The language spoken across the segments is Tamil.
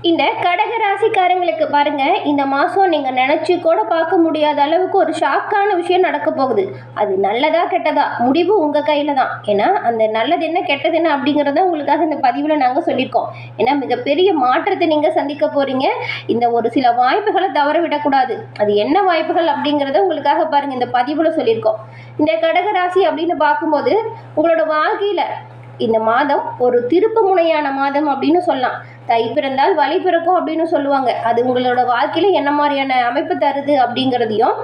இந்த கடக ராசிக்காரங்களுக்கு பாருங்க, இந்த மாதம் நீங்கள் நினச்சி கூட பார்க்க முடியாத அளவுக்கு ஒரு ஷாக்கான விஷயம் நடக்க போகுது. அது நல்லதா கெட்டதா முடிவு உங்கள் கையில் தான். ஏன்னா அந்த நல்லது என்ன கெட்டது என்ன அப்படிங்கிறத உங்களுக்காக இந்த பதிவில் நாங்கள் சொல்லியிருக்கோம். ஏன்னா மிகப்பெரிய மாற்றத்தை நீங்கள் சந்திக்க போகிறீங்க. இந்த ஒரு சில வாய்ப்புகளை தவற விடக்கூடாது. அது என்ன வாய்ப்புகள் அப்படிங்கிறத உங்களுக்காக பாருங்கள் இந்த பதிவில் சொல்லியிருக்கோம். இந்த கடக ராசி அப்படின்னு பார்க்கும்போது உங்களோட வாழ்க்கையில் இந்த மாதம் ஒரு திருப்பு முனையான மாதம் அப்படின்னு சொல்லலாம். தை பிறந்தால் வழி பிறக்கும் அப்படின்னு சொல்லுவாங்க. அது உங்களோட வாழ்க்கையில என்ன மாதிரியான அமைப்பு தருது அப்படிங்கிறதையும்,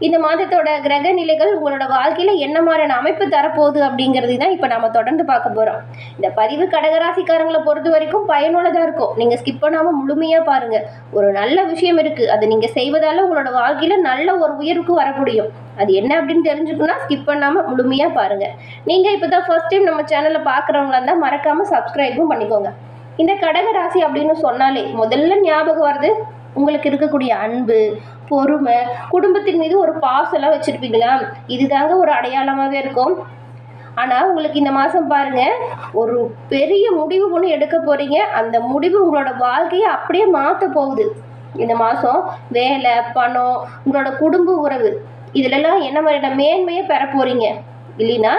இந்த மாதத்தோட கிரக நிலைகள் உங்களோட வாழ்க்கையில என்ன மாதிரியான அமைப்பு தரப்போகுது அப்படிங்கிறது தான் இப்போ நம்ம தொடர்ந்து பார்க்க போறோம். இந்த பதிவு கடகராசிக்காரங்களை பொறுத்த வரைக்கும் பயனுள்ளதா இருக்கும். நீங்க ஸ்கிப் பண்ணாம முழுமையா பாருங்க. ஒரு நல்ல விஷயம் இருக்கு, அதை நீங்க செய்வதால உங்களோட வாழ்க்கையில நல்ல ஒரு உயர்வுக்கு வர முடியும். அது என்ன அப்படின்னு தெரிஞ்சுக்கணும்னா ஸ்கிப் பண்ணாம முழுமையா பாருங்க. நீங்க இப்பதான் ஃபர்ஸ்ட் டைம் நம்ம சேனல்ல பாக்குறவங்களா இருந்தா மறக்காம சப்ஸ்கிரைபும் பண்ணிக்கோங்க. இந்த கடக ராசி அப்படின்னு சொன்னாலே முதல்ல ஞாபகம் வருது உங்களுக்கு இருக்கக்கூடிய அன்பு, பொறுமை, குடும்பத்தின் மீது ஒரு பாசம்லாம் வச்சிருப்பீங்களா? இதுதாங்க ஒரு அடையாளமாகவே இருக்கும். ஆனால் உங்களுக்கு இந்த மாதம் பாருங்க, ஒரு பெரிய முடிவு ஒன்று எடுக்க போறீங்க. அந்த முடிவு உங்களோட வாழ்க்கையை அப்படியே மாற்ற போகுது. இந்த மாதம் வேலை, பணம், உங்களோட குடும்ப உறவு இதுலலாம் என்ன மாதிரியான மேன்மையை பெற போறீங்க இல்லைன்னா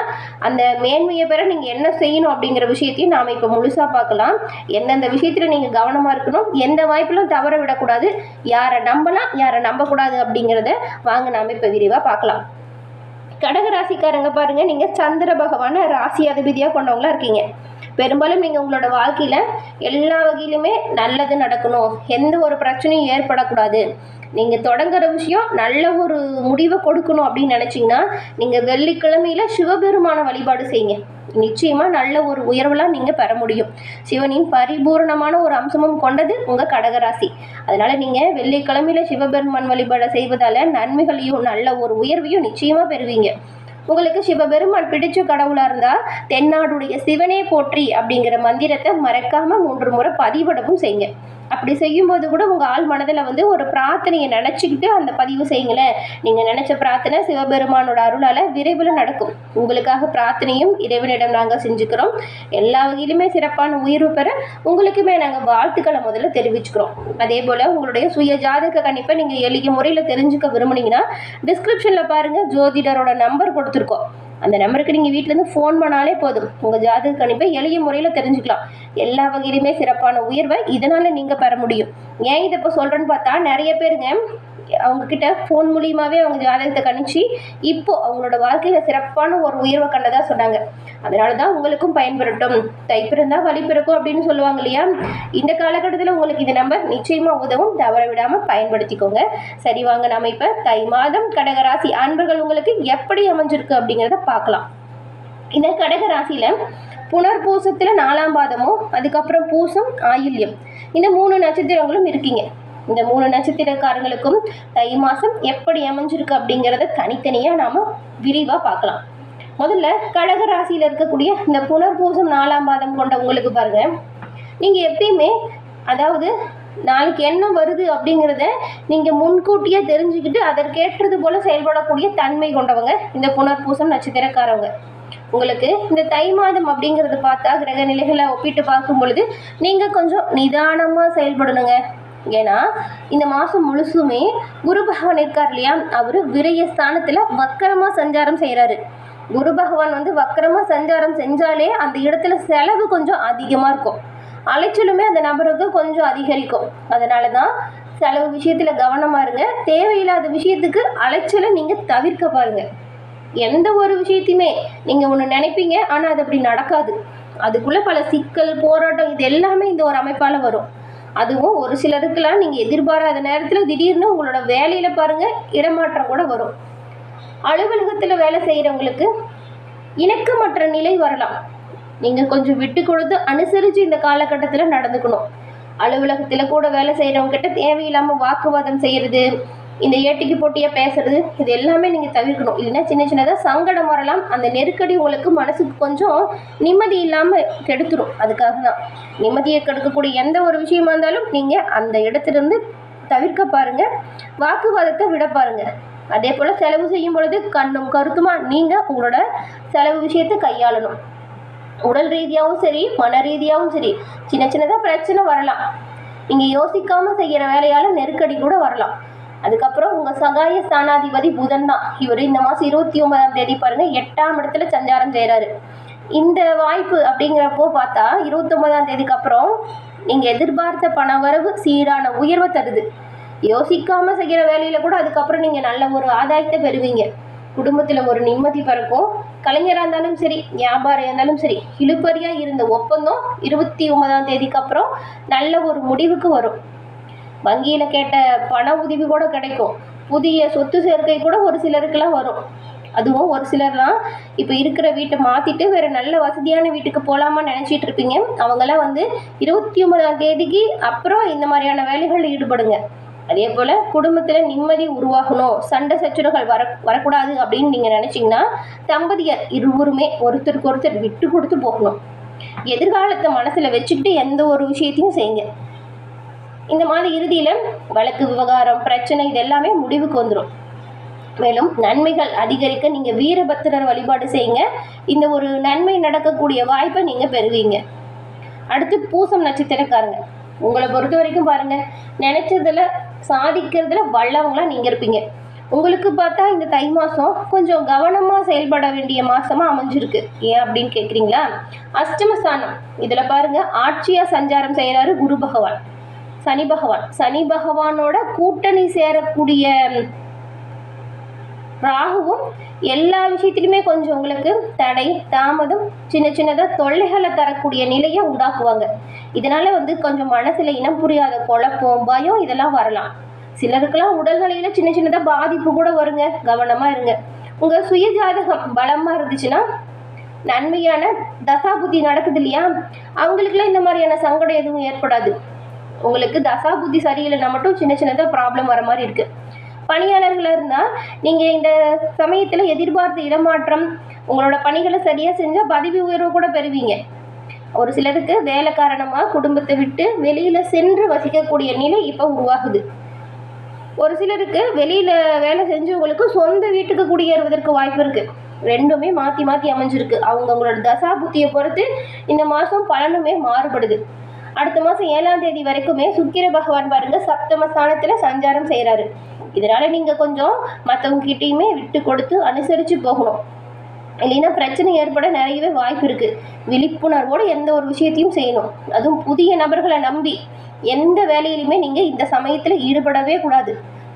அந்த மேன்மையை பெற நீங்கள் என்ன செய்யணும் அப்படிங்கிற விஷயத்தையும் நாம் இப்போ முழுசாக பார்க்கலாம். எந்தெந்த விஷயத்தில் நீங்கள் கவனமாக இருக்கணும், எந்த வாய்ப்பிலும் தவற விடக்கூடாது, யாரை நம்பலாம் யாரை நம்பக்கூடாது அப்படிங்கிறத வாங்க நாம் இப்போ விரிவாக பார்க்கலாம். கடக ராசிக்காரங்க பாருங்க, நீங்கள் சந்திர பகவான ராசி அதிபதியாக கொண்டவங்களா இருக்கீங்க. பெரும்பாலும் நீங்கள் உங்களோட வாழ்க்கையில் எல்லா வகையிலுமே நல்லது நடக்கணும், எந்த ஒரு பிரச்சனையும் ஏற்படக்கூடாது, நீங்கள் தொடங்குற விஷயம் நல்ல ஒரு முடிவை கொடுக்கணும் அப்படின்னு நினச்சிங்கன்னா நீங்கள் வெள்ளிக்கிழமையில சிவபெருமான வழிபாடு செய்யுங்க. நிச்சயமாக நல்ல ஒரு உயர்வெல்லாம் நீங்கள் பெற முடியும். சிவனின் பரிபூர்ணமான ஒரு அம்சமும் கொண்டது உங்கள் கடகராசி. அதனால் நீங்கள் வெள்ளிக்கிழமையில சிவபெருமான் வழிபாடு செய்வதால் நன்மைகளையும் நல்ல ஒரு உயர்வையும் நிச்சயமாக பெறுவீங்க. உங்களுக்கு சிவபெருமான் பிடிச்ச கடவுளாக இருந்தால் தென்னாடுடைய சிவனே போற்றி அப்படிங்கிற மந்திரத்தை மறக்காமல் 3 முறை பதிவிடவும் செய்யுங்க. அப்படி செய்யும்போது கூட உங்கள் ஆள் மனதில் ஒரு பிரார்த்தனையை நினச்சிக்கிட்டு அந்த பதிவு செய்யுங்களேன். நீங்கள் நினச்ச பிரார்த்தனை சிவபெருமானோட அருளால் விரைவில் நடக்கும். உங்களுக்காக பிரார்த்தனையும் இறைவனிடம் நாங்கள் செஞ்சுக்கிறோம். எல்லா வகையிலுமே சிறப்பான உயர்வு பெற உங்களுக்குமே நாங்கள் வாழ்த்துக்களை முதல்ல தெரிவிச்சுக்கிறோம். அதே போல் உங்களுடைய சுய ஜாதக கணிப்பை நீங்கள் எளிய முறையில் தெரிஞ்சுக்க விரும்புனீங்கன்னா டிஸ்கிரிப்ஷனில் பாருங்கள், ஜோதிடரோட நம்பர் கொடுத்துருக்கோம். அந்த நம்பருக்கு நீங்கள் வீட்டிலேருந்து ஃபோன் பண்ணாலே போதும். உங்கள் ஜாதக கணிப்பை எளிய முறையில் தெரிஞ்சுக்கலாம். எல்லா வகையிலுமே சிறப்பான உயர்வை இதனால் நீங்கள் பெற முடியும். ஏன் இதை இப்போ சொல்கிறேன்னு பார்த்தா, நிறைய பேருங்க அவங்கக்கிட்ட ஃபோன் மூலியமாகவே அவங்க ஜாதகத்தை கணிச்சு இப்போது அவங்களோட வாழ்க்கையில் சிறப்பான ஒரு உயர்வை கண்டதாக சொன்னாங்க. அதனால தான் உங்களுக்கும் பயன்பெறட்டும். தை பிறந்தால் வழி பிறக்கும் அப்படின்னு சொல்லுவாங்க இல்லையா? இந்த காலகட்டத்தில் உங்களுக்கு இந்த நம்பர் நிச்சயமாக உதவும். தவற விடாமல் பயன்படுத்திக்கோங்க. சரி, வாங்க நம்ம இப்போ தை மாதம் கடகராசி அன்பர்கள் உங்களுக்கு எப்படி அமைஞ்சிருக்கு அப்படிங்கிறத பார்க்கலாம். இந்த கடகராசியில் புனர்பூசத்தில் 4ஆம் பாதமும் அதுக்கப்புறம் பூசம், ஆயில்யம் இந்த 3 நட்சத்திரங்களும் இருக்கீங்க. இந்த 3 நட்சத்திரக்காரங்களுக்கும் தை மாதம் எப்படி அமைஞ்சிருக்கு அப்படிங்கிறத தனித்தனியாக நாம் விரிவாக பார்க்கலாம். முதல்ல கடக ராசியில் இருக்கக்கூடிய இந்த புனர்பூசம் 4ஆம் பாதம் கொண்ட உங்களுக்கு பாருங்க, நீங்கள் எப்பயுமே அதாவது நாளைக்கு என்ன வருது அப்படிங்கிறத நீங்கள் முன்கூட்டியே தெரிஞ்சுக்கிட்டு அதற்கேற்றது போல் செயல்படக்கூடிய தன்மை கொண்டவங்க இந்த புனர்பூசம் நட்சத்திரக்காரவங்க. உங்களுக்கு இந்த தை மாதம் அப்படிங்கிறது பார்த்தா கிரக நிலைகளை ஒப்பிட்டு பார்க்கும் பொழுது நீங்கள் கொஞ்சம் நிதானமாக செயல்படணுங்க. ஏன்னா இந்த மாதம் முழுசுமே குரு பகவான் இருக்கார் இல்லையா, அவர் விரயஸ்தானத்தில் வக்கரமாக சஞ்சாரம் செய்கிறாரு. குரு பகவான் வக்கரமாக சஞ்சாரம் செஞ்சாலே அந்த இடத்துல செலவு கொஞ்சம் அதிகமாக இருக்கும், அலைச்சலுமே அந்த நபருக்கு கொஞ்சம் அதிகரிக்கும். அதனால தான் செலவு விஷயத்தில் கவனமாக இருங்க. தேவையில்லாத விஷயத்துக்கு அலைச்சலை நீங்கள் தவிர்க்க பாருங்க. எந்த ஒரு விஷயத்தையுமே நீங்கள் ஒன்று நினைப்பீங்க, ஆனால் அது அப்படி நடக்காது. அதுக்குள்ளே பல சிக்கல், போராட்டம் இது எல்லாமே இந்த ஒரு அமைப்பால் வரும். அதுவும் ஒரு சிலருக்குலாம் நீங்கள் எதிர்பாராத நேரத்தில் திடீர்னு உங்களோட வேலையில் பாருங்கள் இடமாற்றம் கூட வரும். அலுவலகத்தில் வேலை செய்கிறவங்களுக்கு இணக்கமற்ற நிலை வரலாம். நீங்கள் கொஞ்சம் விட்டு கொடுத்து அனுசரித்து இந்த காலகட்டத்தில் நடந்துக்கணும். அலுவலகத்தில் கூட வேலை செய்கிறவங்க கிட்ட தேவையில்லாமல் வாக்குவாதம் செய்கிறது, இந்த ஏட்டிக்கு போட்டியாக பேசுறது இது எல்லாமே நீங்கள் தவிர்க்கணும். இல்லைன்னா சின்ன சின்னதாக சங்கடம் வரலாம். அந்த நெருக்கடி உங்களுக்கு மனசுக்கு கொஞ்சம் நிம்மதி இல்லாமல் கெடுத்துரும். அதுக்காக தான் நிம்மதியை கெடுக்கக்கூடிய எந்த ஒரு விஷயமா இருந்தாலும் நீங்கள் அந்த இடத்துலேருந்து தவிர்க்க பாருங்கள், வாக்குவாதத்தை விட பாருங்கள். அதே போல் செலவு செய்யும் பொழுது கண்ணும் கருத்துமா நீங்கள் உங்களோட செலவு விஷயத்தை கையாளணும். உடல் ரீதியாகவும் சரி, மன ரீதியாகவும் சரி, சின்ன சின்னதாக பிரச்சனை வரலாம். நீங்கள் யோசிக்காமல் செய்கிற வேலையால் நெருக்கடி கூட வரலாம். அதுக்கப்புறம் உங்கள் சகாய ஸ்தானாதிபதி புதன் தான். இவர் இந்த மாதம் 29ஆம் தேதி பாருங்கள் 8ஆம் இடத்துல சஞ்சாரம் செய்கிறாரு. இந்த வாய்ப்பு அப்படிங்கிறப்போ பார்த்தா 29ஆம் தேதிக்கு அப்புறம் நீங்கள் எதிர்பார்த்த பணவரவு சீரான உயர்வை தருது. யோசிக்காமல் செய்கிற வேலையில் கூட அதுக்கப்புறம் நீங்கள் நல்ல ஒரு ஆதாயத்தை பெறுவீங்க. குடும்பத்தில் ஒரு நிம்மதி பிறக்கும். கலைஞராக இருந்தாலும் சரி, வியாபாரம் இருந்தாலும் சரி, இழுபறியாக இருந்த ஒப்பந்தம் 29ஆம் தேதிக்கு அப்புறம் நல்ல ஒரு முடிவுக்கு வரும். வங்கியில் கேட்ட பண உதவி கூட கிடைக்கும். புதிய சொத்து சேர்க்கை கூட ஒரு சிலருக்கெல்லாம் வரும். அதுவும் ஒரு சிலர்லாம் இப்போ இருக்கிற வீட்டை மாற்றிட்டு வேறு நல்ல வசதியான வீட்டுக்கு போகலாமா நினச்சிட்டு இருப்பீங்க. அவங்களாம் 29ஆம் தேதிக்கு அப்புறம் இந்த மாதிரியான வேலைகளில் ஈடுபடுங்க. அதே போல் குடும்பத்தில் நிம்மதி உருவாகணும், சண்டை சச்சுரவுகள் வரக்கூடாது அப்படின்னு நீங்கள் நினச்சிங்கன்னா தம்பதியர் இருவருமே ஒருத்தருக்கு ஒருத்தர் விட்டு கொடுத்து போகணும். எதிர்காலத்தை மனசில் வச்சுக்கிட்டு எந்த ஒரு விஷயத்தையும் செய்யுங்க. இந்த மாதிரி இறுதியில் வழக்கு விவகாரம் பிரச்சனை இது எல்லாமே முடிவுக்கு வந்துடும். மேலும் நன்மைகள் அதிகரிக்க நீங்கள் வீரபத்திரர் வழிபாடு செய்யுங்க. இந்த ஒரு நன்மை நடக்கக்கூடிய வாய்ப்பை நீங்கள் பெறுவீங்க. அடுத்து பூசம் நட்சத்திரக்காரங்க, உங்களை பொறுத்த வரைக்கும் பாருங்கள், நினைச்சதில் சாதிக்கிறதுல வல்லவங்களாக நீங்கள் இருப்பீங்க. உங்களுக்கு பார்த்தா இந்த தை மாதம் கொஞ்சம் கவனமாக செயல்பட வேண்டிய மாதமாக அமைஞ்சிருக்கு. ஏன் அப்படின்னு கேட்குறீங்களா? அஷ்டமஸ்தானம் இதில் பாருங்கள் ஆட்சியாக சஞ்சாரம் செய்கிறாரு குரு பகவான். சனி பகவானோட கூட்டணி சேரக்கூடிய ராகுவும் எல்லா விஷயத்திலுமே கொஞ்சம் உங்களுக்கு தடை தாமதம் சின்னதாக தொல்லைகளை தரக்கூடிய நிலையை உண்டாக்குவாங்க. இதனால கொஞ்சம் மனசுல இனம் புரியாத குழப்பம் பயம் இதெல்லாம் வரலாம். சிலருக்கெல்லாம் உடல்நிலையில சின்னதாக பாதிப்பு கூட வருங்க. கவனமா இருங்க. உங்க சுய ஜாதகம் பலமா இருந்துச்சுன்னா நன்மையான தசாபுத்தி நடக்குது இல்லையா, அவங்களுக்குலாம் இந்த மாதிரியான சங்கடம் எதுவும் ஏற்படாது. உங்களுக்கு தசாபுத்தி சரியில்லைன்னா மட்டும் சின்னதாக ப்ராப்ளம் வர மாதிரி இருக்கு. பணியாளர்களாக இருந்தால் நீங்கள் இந்த சமயத்தில் எதிர்பார்த்த இடமாற்றம், உங்களோட பணிகளை சரியாக செஞ்சால் பதவி உயர்வு கூட பெறுவீங்க. ஒரு சிலருக்கு வேலை காரணமாக குடும்பத்தை விட்டு வெளியில் சென்று வசிக்கக்கூடிய நிலை இப்போ உருவாகுது. ஒரு சிலருக்கு வெளியில் வேலை செஞ்சவங்களுக்கு சொந்த வீட்டுக்கு குடியேறுவதற்கு வாய்ப்பு இருக்குது. ரெண்டுமே மாற்றி அமைஞ்சிருக்கு. அவங்களோட தசா புத்தியை பொறுத்து இந்த மாதம் பலனுமே மாறுபடுது. அடுத்த மாதம் 7ஆம் தேதி வரைக்குமே சுக்கிர பகவான் பாருங்க சப்தமஸ்தானத்தில் சஞ்சாரம் செய்கிறாரு. இதனால நீங்கள் கொஞ்சம் மற்றவங்க கிட்டேயுமே விட்டு கொடுத்து அனுசரித்து போகணும். இல்லைன்னா பிரச்சனை ஏற்பட நிறையவே வாய்ப்பு இருக்குது. விழிப்புணர்வோடு எந்த ஒரு விஷயத்தையும் செய்யணும். அதுவும் புதிய நபர்களை நம்பி எந்த வேலையிலுமே நீங்கள் இந்த சமயத்தில் ஈடுபடவே கூடாது.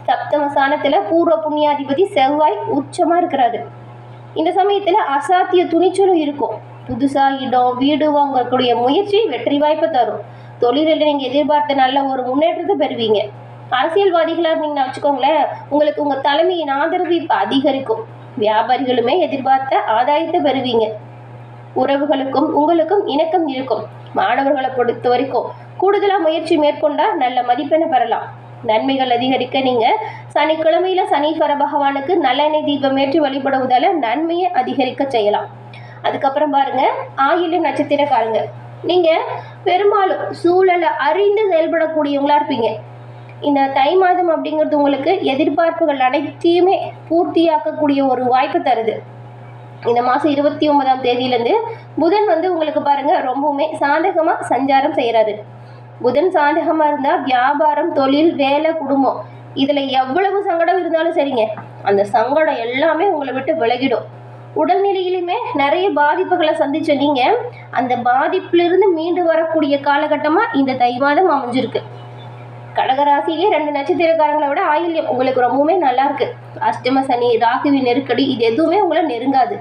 சப்தமஸ்தானத்தில் பூர்வ புண்ணியாதிபதி செவ்வாய் உச்சமாக இருக்கிறாரு. இந்த சமயத்தில் அசாத்திய துணிச்சலும் இருக்கும். புதுசாக இடம் வீடு வாங்கக்கூடிய முயற்சி வெற்றி வாய்ப்பை தரும். தொழிலில் நீங்கள் எதிர்பார்த்த நல்ல ஒரு முன்னேற்றத்தை பெறுவீங்க. அரசியல்வாதிகளாக இருந்தீங்கன்னா வச்சுக்கோங்களேன், உங்களுக்கு உங்கள் தலைமையின் ஆதரவு இப்போ அதிகரிக்கும். வியாபாரிகளுமே எதிர்பார்த்த ஆதாயத்தை பெறுவீங்க. உறவுகளுக்கும் உங்களுக்கும் இணக்கம் இருக்கும். மாணவர்களை பொறுத்த வரைக்கும் கூடுதலாக முயற்சி மேற்கொண்டால் நல்ல மதிப்பெண்ணை பெறலாம். நன்மைகள் அதிகரிக்க நீங்கள் சனிக்கிழமையில சனீஸ்வர பகவானுக்கு நல்லெண்ணெய் தீபம் ஏற்றி வழிபடுவதால் நன்மையை அதிகரிக்க செய்யலாம். அதுக்கப்புறம் பாருங்க ஆயில்யம் நட்சத்திரக்காரங்க, நீங்கள் பெரும்பாலும் சூழலை அறிந்து செயல்படக்கூடியவங்களா இருப்பீங்க. இந்த தை மாதம் அப்படிங்கிறது உங்களுக்கு எதிர்பார்ப்புகள் அனைத்தையுமே பூர்த்தியாக்கக்கூடிய ஒரு வாய்ப்பு தருது. இந்த மாதம் 29ஆம் தேதியிலேருந்து புதன் உங்களுக்கு பாருங்க ரொம்பவுமே சாதகமாக சஞ்சாரம் செய்கிறாரு. புதன் சாதகமாக இருந்தால் வியாபாரம் தொழில் வேலை குடும்பம் இதில் எவ்வளவு சங்கடம் இருந்தாலும் சரிங்க, அந்த சங்கடம் எல்லாமே உங்களை விட்டு விலகிடும். உடல்நிலையிலுமே நிறைய பாதிப்புகளை சந்திச்ச நீங்கள் அந்த பாதிப்பிலிருந்து மீண்டு வரக்கூடிய காலகட்டமாக இந்த தை மாதம் அமைஞ்சிருக்கு. கடகராசியிலே 2 நட்சத்திரக்காரங்களை விட ஆயில்யம் உங்களுக்கு ரொம்பவுமே நல்லா இருக்கு. அஷ்டம சனி ராகுவின் நெருக்கடி இது எதுவுமே உங்களை நெருங்காது.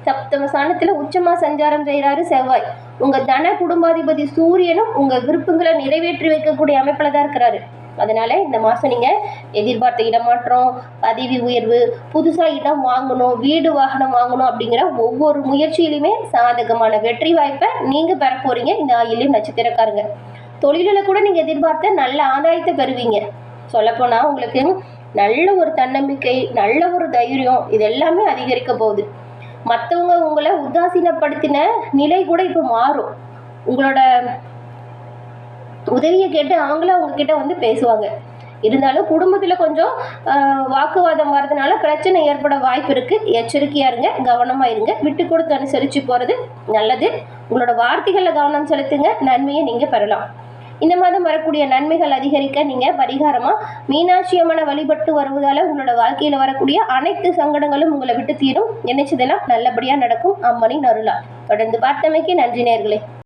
சப்தம ஸ்தானத்தில் உச்சமாக சஞ்சாரம் செய்கிறாரு செவ்வாய். உங்கள் தன குடும்பாதிபதி சூரியனும் உங்கள் விருப்பங்களை நிறைவேற்றி வைக்கக்கூடிய அமைப்பில் தான் இருக்கிறாரு. அதனால இந்த மாதம் நீங்கள் எதிர்பார்த்த இடமாற்றம் பதவி உயர்வு புதுசாக இடம் வாங்கணும் வீடு வாகனம் வாங்கணும் அப்படிங்கிற ஒவ்வொரு முயற்சியிலுமே சாதகமான வெற்றி வாய்ப்பை நீங்கள் பெற போகிறீங்க. இந்த ஆயில்யம் நட்சத்திரக்காரங்க தொழிலில் கூட நீங்கள் எதிர்பார்த்த நல்ல ஆதாயத்தை பெறுவீங்க. சொல்லப்போனால் உங்களுக்கு நல்ல ஒரு தன்னம்பிக்கை நல்ல ஒரு தைரியம் இது எல்லாமே அதிகரிக்க போகுது. மற்றவங்க உங்களை உதாசீனப்படுத்தின நிலை கூட இப்போ மாறும். உங்களோட உதவியை கேட்டு அவங்களும் அவங்கக்கிட்ட பேசுவாங்க. இருந்தாலும் குடும்பத்தில் கொஞ்சம் வாக்குவாதம் வர்றதுனால பிரச்சனை ஏற்பட வாய்ப்பு இருக்குது. எச்சரிக்கையாக இருங்க, கவனமாக இருங்க, விட்டு கொடுத்து அனுசரித்து போகிறது நல்லது. உங்களோட வார்த்தைகளில் கவனம் செலுத்துங்க, நன்மையை நீங்கள் பெறலாம். இந்த மாதம் வரக்கூடிய நன்மைகள் அதிகரிக்க நீங்கள் பரிகாரமாக மீனாட்சி அம்மனை வழிபட்டு வருவதால் உங்களோட வாழ்க்கையில் வரக்கூடிய அனைத்து சங்கடங்களும் உங்களை விட்டு தீரும். நினைச்சதெல்லாம் நல்லபடியாக நடக்கும். அம்மனின் அருளால். தொடர்ந்து பார்த்தமைக்கு நன்றி நேயர்களே.